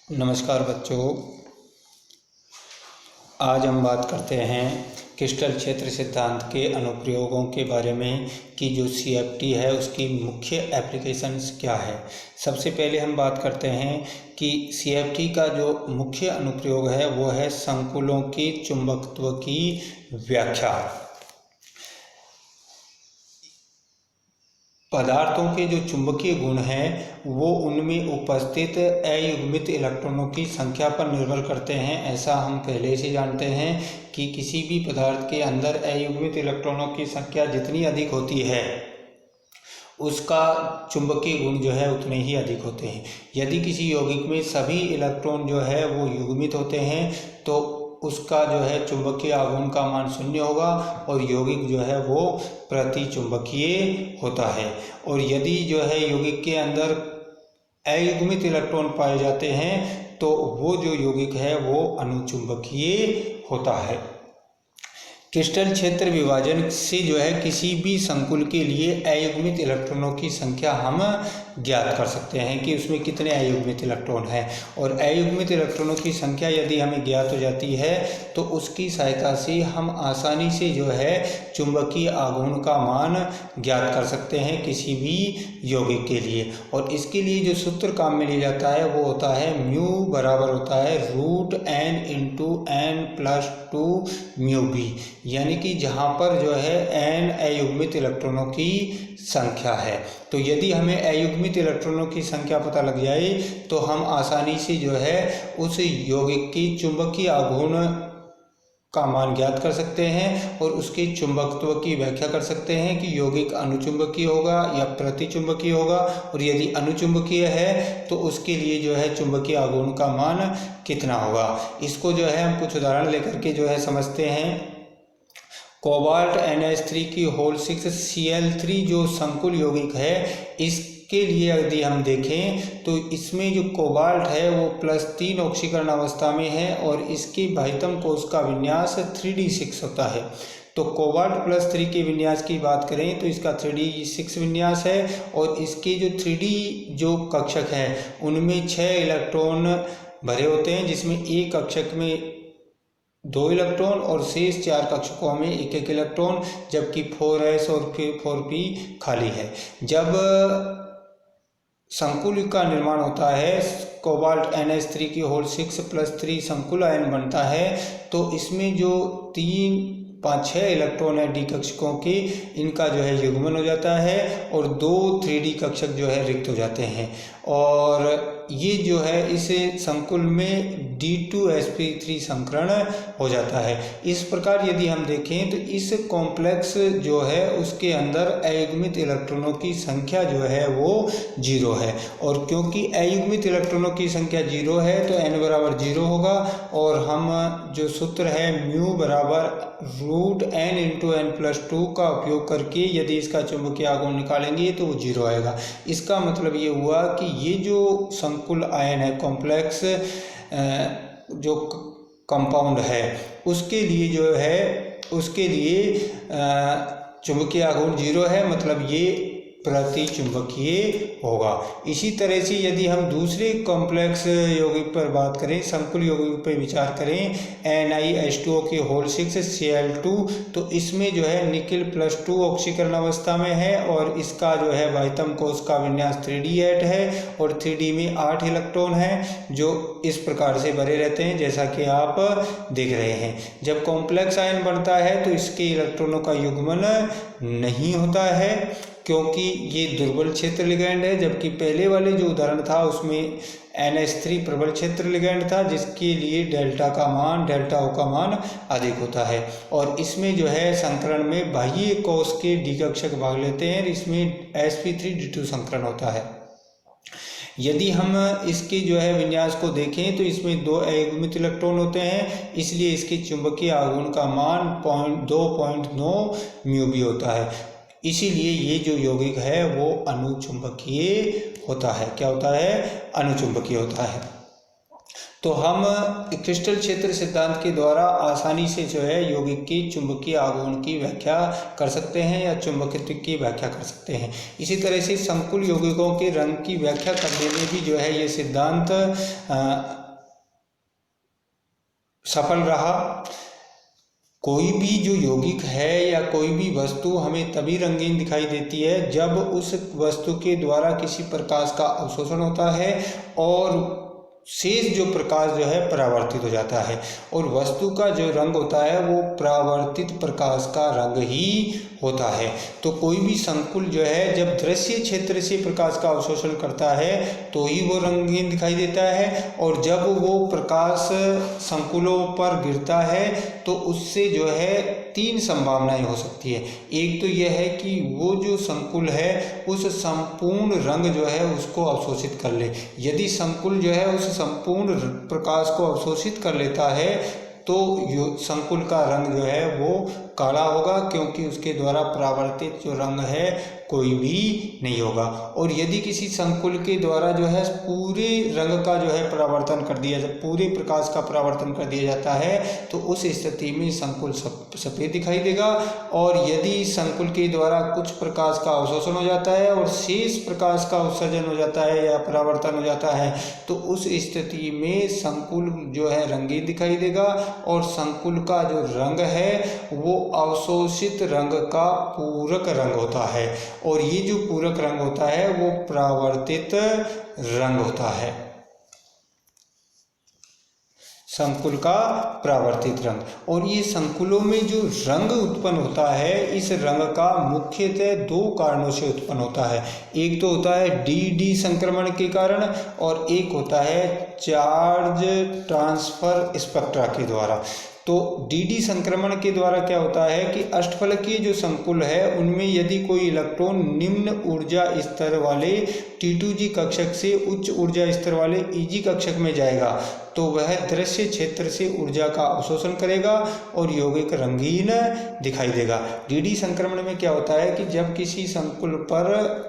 नमस्कार बच्चों, आज हम बात करते हैं क्रिस्टल क्षेत्र सिद्धांत के अनुप्रयोगों के बारे में कि जो CFT है उसकी मुख्य एप्लीकेशंस क्या है। सबसे पहले हम बात करते हैं कि CFT का जो मुख्य अनुप्रयोग है वो है संकुलों की चुंबकत्व की व्याख्या। पदार्थों के जो चुंबकीय गुण हैं वो उनमें उपस्थित अयुग्मित इलेक्ट्रॉनों की संख्या पर निर्भर करते हैं। ऐसा हम पहले से जानते हैं कि किसी भी पदार्थ के अंदर अयुग्मित इलेक्ट्रॉनों की संख्या जितनी अधिक होती है उसका चुंबकीय गुण जो है उतने ही अधिक होते हैं। यदि किसी यौगिक में सभी इलेक्ट्रॉन जो है वो युग्मित होते हैं तो उसका जो है चुंबकीय आघूर्ण का मान 0 होगा और यौगिक जो है वो प्रतिचुंबकीय होता है। और यदि जो है यौगिक के अंदर अयुग्मित इलेक्ट्रॉन पाए जाते हैं तो वो जो यौगिक है वो अनुचुंबकीय होता है। क्रिस्टल क्षेत्र विभाजन से जो है किसी भी संकुल के लिए अयुग्मित इलेक्ट्रॉनों की संख्या हम ज्ञात कर सकते हैं कि उसमें कितने अयुग्मित इलेक्ट्रॉन हैं। और अयुग्मित इलेक्ट्रॉनों की संख्या यदि हमें ज्ञात हो जाती है तो उसकी सहायता से हम आसानी से जो है चुंबकीय आघूर्ण का मान ज्ञात कर सकते हैं किसी भी यौगिक के लिए। और इसके लिए जो सूत्र काम में लिया जाता है वो होता है म्यू बराबर होता है √n × n+2 μb, यानी कि जहाँ पर जो है n अयुग्मित इलेक्ट्रॉनों की संख्या है। तो यदि हमें अयुग्मित इलेक्ट्रॉनों की संख्या पता लग जाए तो हम आसानी से जो है उस यौगिक की चुंबकीय आघूर्ण का मान ज्ञात कर सकते हैं और उसके चुंबकत्व की व्याख्या कर सकते हैं कि यौगिक अनुचुंबकीय होगा या प्रतिचुंबकीय होगा। और यदि अनुचुंबकीय है तो उसके लिए जो है चुंबकीय आघूर्ण का मान कितना होगा। इसको जो है हम कुछ उदाहरण लेकर के जो है समझते हैं। कोबाल्ट NH3 की होल 6 Cl3 जो संकुल यौगिक है इसके लिए यदि हम देखें तो इसमें जो कोबाल्ट है वो +3 ऑक्सीकरण अवस्था में है और इसके बाह्यतम कोश का विन्यास 3d6 होता है। तो कोबाल्ट +3 के विन्यास की बात करें तो इसका 3d6 विन्यास है और इसके जो 3d जो कक्षक हैं उनमें 6 इलेक्ट्रॉन भरे होते हैं, जिसमें एक कक्षक में 2 इलेक्ट्रॉन और शेष 4 कक्षकों में 1-1 इलेक्ट्रॉन, जबकि 4s और 4p खाली है। जब संकुल का निर्माण होता है कोबाल्ट NH3 की होल 6 + 3 संकुल आयन बनता है तो इसमें जो 3, 5, 6 इलेक्ट्रॉन है d कक्षकों के, इनका जो है युग्मन हो जाता है और 2 3d कक्षक जो है रिक्त हो जाते हैं और ये जो है इस संकुल में D2sp3 संकरण हो जाता है। इस प्रकार यदि हम देखें तो इस कॉम्प्लेक्स जो है उसके अंदर अयुग्मित इलेक्ट्रॉनों की संख्या जो है वो 0 है। और क्योंकि अयुग्मित इलेक्ट्रॉनों की संख्या 0 है तो n बराबर 0 होगा और हम जो सूत्र है म्यू बराबर √n × n+2 का उपयोग करके यदि इसका चुंबकीय आघूर्ण निकालेंगे तो वो 0 आएगा। इसका मतलब ये हुआ कि ये जो संकुल आयन है कॉम्प्लेक्स जो कंपाउंड है उसके लिए जो है उसके लिए चुंबकीय आघूर्ण 0 है, मतलब ये प्रतिचुंबकीय होगा। इसी तरह से यदि हम दूसरे कॉम्प्लेक्स यौगिक पर बात करें, संकुल यौगिक पर विचार करें NiH2O की होल 6 Cl2, तो इसमें जो है निकेल +2 ऑक्सीकरण अवस्था में है और इसका जो है बाह्यतम कोश का विन्यास 3d8 है और 3d में 8 इलेक्ट्रॉन हैं जो इस प्रकार से भरे रहते हैं जैसा कि आप देख रहे हैं। जब कॉम्प्लेक्स आयन बनता है तो इसके इलेक्ट्रॉनों का युग्मन नहीं होता है क्योंकि ये दुर्बल क्षेत्र लिगैंड है, जबकि पहले वाले जो उदाहरण था उसमें NH3 प्रबल क्षेत्र लिगैंड था जिसके लिए ΔO का मान अधिक होता है। और इसमें जो है संकरण में बाह्य कोश के d कक्षक भाग लेते हैं, इसमें sp3d2 संकरण होता है। यदि हम इसके जो है विन्यास को देखें तो इसमें 2 अयुग्मित इलेक्ट्रॉन होते हैं, इसलिए इसके चुंबकीय आघूर्ण का मान 2.9 μb होता है। इसीलिए ये जो यौगिक है वो अनुचुंबकीय होता है। क्या होता है? अनुचुंबकीय होता है। तो हम क्रिस्टल क्षेत्र सिद्धांत के द्वारा आसानी से जो है यौगिक की चुंबकीय आघूर्ण की व्याख्या कर सकते हैं या चुंबकत्व की व्याख्या कर सकते हैं। इसी तरह से संकुल यौगिकों के रंग की व्याख्या करने में भी जो है ये सिद्धांत सफल रहा। कोई भी जो यौगिक है या कोई भी वस्तु हमें तभी रंगीन दिखाई देती है जब उस वस्तु के द्वारा किसी प्रकाश का अवशोषण होता है और शेष जो प्रकाश जो है परावर्तित हो जाता है, और वस्तु का जो रंग होता है वो परावर्तित प्रकाश का रंग ही होता है। तो कोई भी संकुल जो है जब दृश्य क्षेत्र से प्रकाश का अवशोषण करता है तो ही वो रंगीन दिखाई देता है, और जब वो प्रकाश संकुलों पर गिरता है तो उससे जो है तीन संभावनाएं हो सकती है। एक तो यह है कि वो जो संकुल है उस संपूर्ण रंग जो है उसको अवशोषित कर ले। यदि संकुल जो है उस संपूर्ण प्रकाश को अवशोषित कर लेता है तो संकुल का रंग जो है वो काला होगा, क्योंकि उसके द्वारा परावर्तित जो रंग है कोई भी नहीं होगा। और यदि किसी संकुल के द्वारा जो है पूरे रंग का जो है परावर्तन कर दिया जाए, पूरे प्रकाश का परावर्तन कर दिया जाता है तो उस स्थिति में संकुल सफ़ेद दिखाई देगा। और यदि संकुल के द्वारा कुछ प्रकाश का अवशोषण हो जाता है और शेष प्रकाश का उत्सर्जन हो जाता है या परावर्तन हो जाता है तो उस स्थिति में संकुल जो है रंगीन दिखाई देगा, और संकुल का जो रंग है वो अवशोषित रंग का पूरक रंग होता है, और ये जो पूरक रंग होता है वो परावर्तित रंग होता है, संकुल का परावर्तित रंग। और ये संकुलों में जो रंग उत्पन्न होता है इस रंग का मुख्यतः दो कारणों से उत्पन्न होता है। एक तो होता है डी संक्रमण के कारण, और एक होता है चार्ज ट्रांसफर स्पेक्ट्रा के द्वारा। तो डी संक्रमण के द्वारा क्या होता है कि अष्टफलकीय जो संकुल है उनमें यदि कोई इलेक्ट्रॉन निम्न ऊर्जा स्तर वाले T2G कक्षक से उच्च ऊर्जा स्तर वाले EG कक्षक में जाएगा तो वह दृश्य क्षेत्र से ऊर्जा का अवशोषण करेगा और यौगिक रंगीन दिखाई देगा। डी संक्रमण में क्या होता है कि जब किसी संकुल पर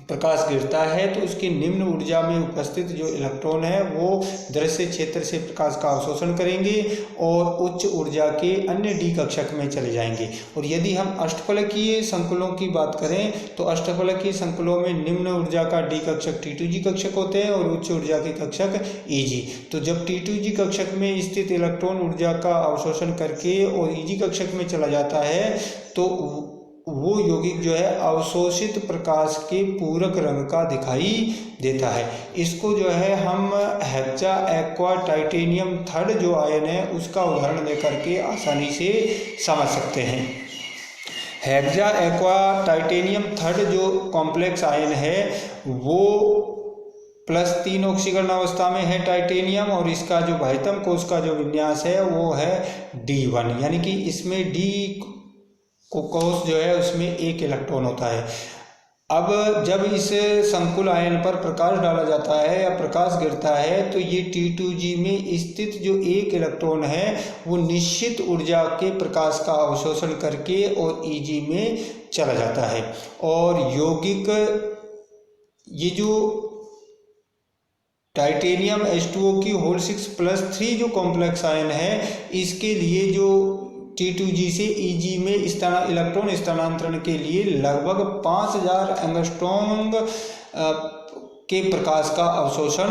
प्रकाश गिरता है तो उसकी निम्न ऊर्जा में उपस्थित जो इलेक्ट्रॉन है वो दृश्य क्षेत्र से प्रकाश का अवशोषण करेंगे और उच्च ऊर्जा के अन्य डी कक्षक में चले जाएंगे। और यदि हम अष्टफलकीय संकुलों की बात करें तो अष्टफलकीय संकुलों में निम्न ऊर्जा का डी कक्षक T2G कक्षक होते हैं और उच्च ऊर्जा के कक्षक EG। तो जब T2G कक्षक में स्थित इलेक्ट्रॉन ऊर्जा का अवशोषण करके और EG कक्षक में चला जाता है तो वो यौगिक जो है अवशोषित प्रकाश के पूरक रंग का दिखाई देता है। इसको जो है हम हेक्सा एक्वा टाइटेनियम थर्ड जो आयन है उसका उदाहरण लेकर के आसानी से समझ सकते हैं। हेक्सा एक्वा टाइटेनियम थर्ड जो कॉम्प्लेक्स आयन है वो +3 ऑक्सीकरण अवस्था में है टाइटेनियम, और इसका जो बाह्यतम कोश का जो विन्यास है वो है D1, यानी कि इसमें D कोश जो है उसमें एक इलेक्ट्रॉन होता है। अब जब इस संकुल आयन पर प्रकाश डाला जाता है या प्रकाश गिरता है तो ये T2G में स्थित जो एक इलेक्ट्रॉन है वो निश्चित ऊर्जा के प्रकाश का अवशोषण करके और EG में चला जाता है। और यौगिक ये जो टाइटेनियम H2O की होल 6+3 जो कॉम्प्लेक्स आयन है इसके लिए जो T2G से EG में इलेक्ट्रॉन स्थानांतरण के लिए लगभग 5000 एंगस्ट्रॉम के प्रकाश का अवशोषण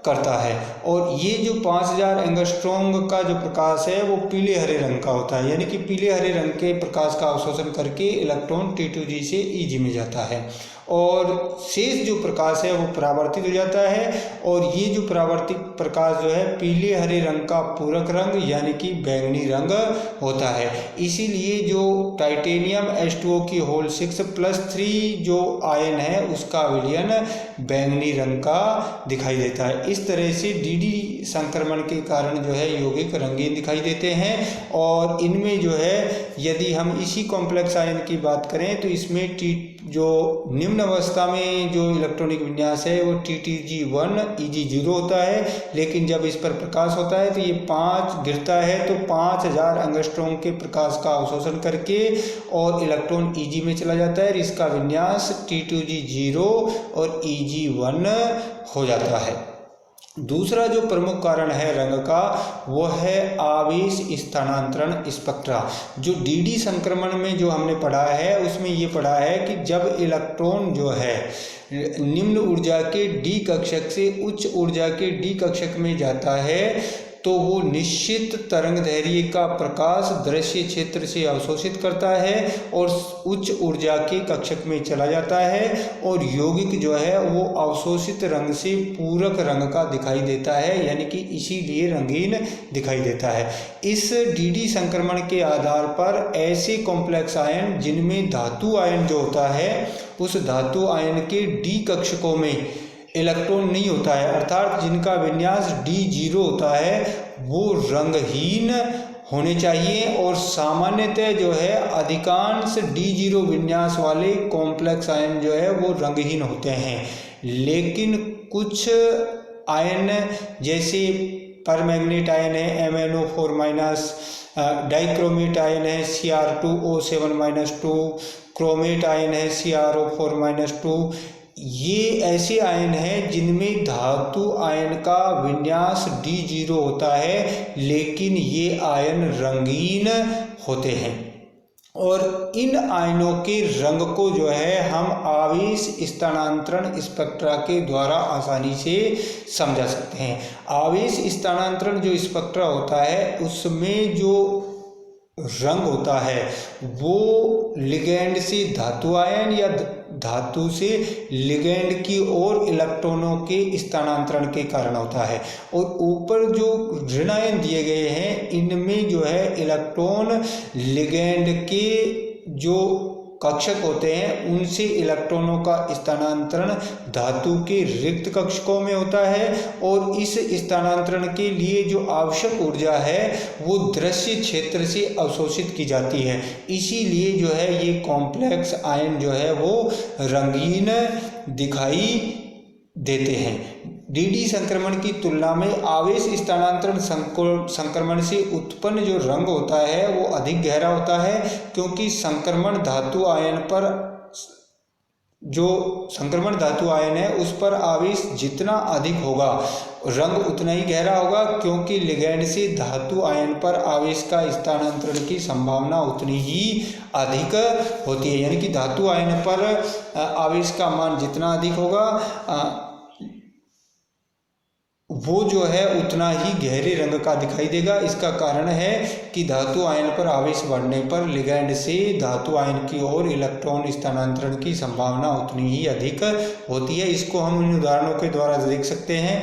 करता है। और ये जो 5000 एंगस्ट्रॉम का जो प्रकाश है वो पीले हरे रंग का होता है, यानी कि पीले हरे रंग के प्रकाश का अवशोषण करके इलेक्ट्रॉन T2G से EG में जाता है और शेष जो प्रकाश है वो परावर्तित हो जाता है। और ये जो परावर्तित प्रकाश जो है पीले हरे रंग का पूरक रंग यानी कि बैंगनी रंग होता है। इसीलिए जो टाइटेनियम H2O की होल 6+3 जो आयन है उसका विलयन बैंगनी रंग का दिखाई देता है। इस तरह से डी संक्रमण के कारण जो है यौगिक रंगीन दिखाई देते हैं। और इनमें जो है यदि हम इसी कॉम्प्लेक्स आयन की बात करें तो इसमें जो निम्न अवस्था में जो इलेक्ट्रॉनिक विन्यास है वो T2G1 EG0 होता है, लेकिन जब इस पर प्रकाश होता है तो ये 5 गिरता है तो 5000 एंगस्ट्रॉम के प्रकाश का अवशोषण करके और इलेक्ट्रॉन EG में चला जाता है। इसका विन्यास T2G0 और EG1 हो जाता है। दूसरा जो प्रमुख कारण है रंग का वो है आवेश स्थानांतरण स्पेक्ट्रा। जो डीडी संक्रमण में जो हमने पढ़ा है उसमें ये पढ़ा है कि जब इलेक्ट्रॉन जो है निम्न ऊर्जा के डी कक्षक से उच्च ऊर्जा के डी कक्षक में जाता है तो वो निश्चित तरंगदैर्घ्य का प्रकाश दृश्य क्षेत्र से अवशोषित करता है और उच्च ऊर्जा के कक्षक में चला जाता है और यौगिक जो है वो अवशोषित रंग से पूरक रंग का दिखाई देता है, यानी कि इसीलिए रंगीन दिखाई देता है। इस डीडी संक्रमण के आधार पर ऐसे कॉम्प्लेक्स आयन जिनमें धातु आयन जो होता है उस धातु आयन के डी कक्षकों में इलेक्ट्रॉन नहीं होता है, अर्थात जिनका विन्यास D0 होता है वो रंगहीन होने चाहिए और सामान्यतः जो है अधिकांश D0 विन्यास वाले कॉम्प्लेक्स आयन जो है वो रंगहीन होते हैं। लेकिन कुछ आयन जैसे परमैंगनेट आयन है MnO4-, डाइक्रोमेट आयन है Cr2O7-2, क्रोमेट आयन है CrO4-2, ये ऐसे आयन हैं जिनमें धातु आयन का विन्यास D0 होता है लेकिन ये आयन रंगीन होते हैं और इन आयनों के रंग को जो है हम आवेश स्थानांतरण स्पेक्ट्रा के द्वारा आसानी से समझा सकते हैं। आवेश स्थानांतरण जो स्पेक्ट्रा होता है उसमें जो रंग होता है वो लिगैंड से धातु आयन या धातु से लिगैंड की ओर इलेक्ट्रॉनों के स्थानांतरण के कारण होता है और ऊपर जो ऋण आयन दिए गए हैं इनमें जो है इलेक्ट्रॉन लिगैंड के जो कक्षक होते हैं उनसे इलेक्ट्रॉनों का स्थानांतरण धातु के रिक्त कक्षकों में होता है और इस स्थानांतरण के लिए जो आवश्यक ऊर्जा है वो दृश्य क्षेत्र से अवशोषित की जाती है। इसीलिए जो है ये कॉम्प्लेक्स आयन जो है वो रंगीन दिखाई देते हैं। डीडी संक्रमण की तुलना में आवेश स्थानांतरण संक्रमण से उत्पन्न जो रंग होता है वो अधिक गहरा होता है क्योंकि संक्रमण धातु आयन पर जो संक्रमण धातु आयन है उस पर आवेश जितना अधिक होगा रंग उतना ही गहरा होगा क्योंकि लिगैंड से धातु आयन पर आवेश का स्थानांतरण की संभावना उतनी ही अधिक होती है, यानी कि धातु आयन पर आवेश का मान जितना अधिक होगा वो जो है उतना ही गहरे रंग का दिखाई देगा। इसका कारण है कि धातु आयन पर आवेश बढ़ने पर लिगैंड से धातु आयन की ओर इलेक्ट्रॉन स्थानांतरण की संभावना उतनी ही अधिक होती है। इसको हम इन उदाहरणों के द्वारा देख सकते हैं।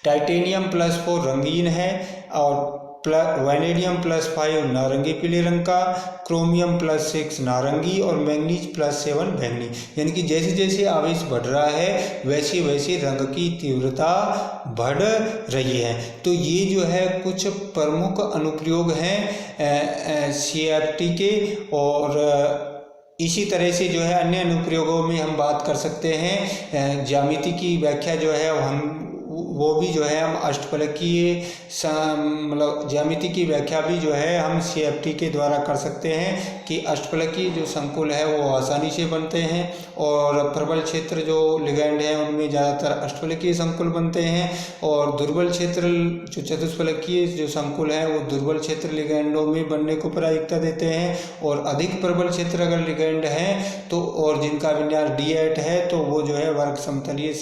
टाइटेनियम +4 रंगीन है और वैनेडियम +5 नारंगी पीले रंग का, क्रोमियम +6 नारंगी और मैंगनीज +7 बैंगनी, यानी कि जैसे जैसे आवेश बढ़ रहा है वैसे वैसे रंग की तीव्रता बढ़ रही है। तो ये जो है कुछ प्रमुख अनुप्रयोग हैं CFT के और इसी तरह से जो है अन्य अनुप्रयोगों में हम बात कर सकते हैं। ज्यामिति की व्याख्या जो है वो भी जो है हम अष्टफलकीय मतलब ज्यामिति की व्याख्या भी जो है हम CFT के द्वारा कर सकते हैं कि अष्टफलकीय जो संकुल है वो आसानी से बनते हैं और प्रबल क्षेत्र जो लिगैंड है उनमें ज़्यादातर अष्टफलकीय संकुल बनते हैं और दुर्बल क्षेत्र जो चतुष्फलकीय जो संकुल है वो दुर्बल क्षेत्र लिगैंडों में बनने को प्रायिकता देते हैं और अधिक प्रबल क्षेत्र अगर लिगैंड हैं तो और जिनका विन्यास D8 है तो वो जो है वर्ग समतलीय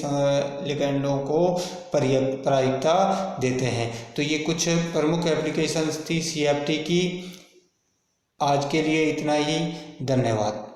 लिगैंडों को प्रायिकता देते हैं। तो ये कुछ प्रमुख एप्लीकेशंस थी CFT की। आज के लिए इतना ही, धन्यवाद।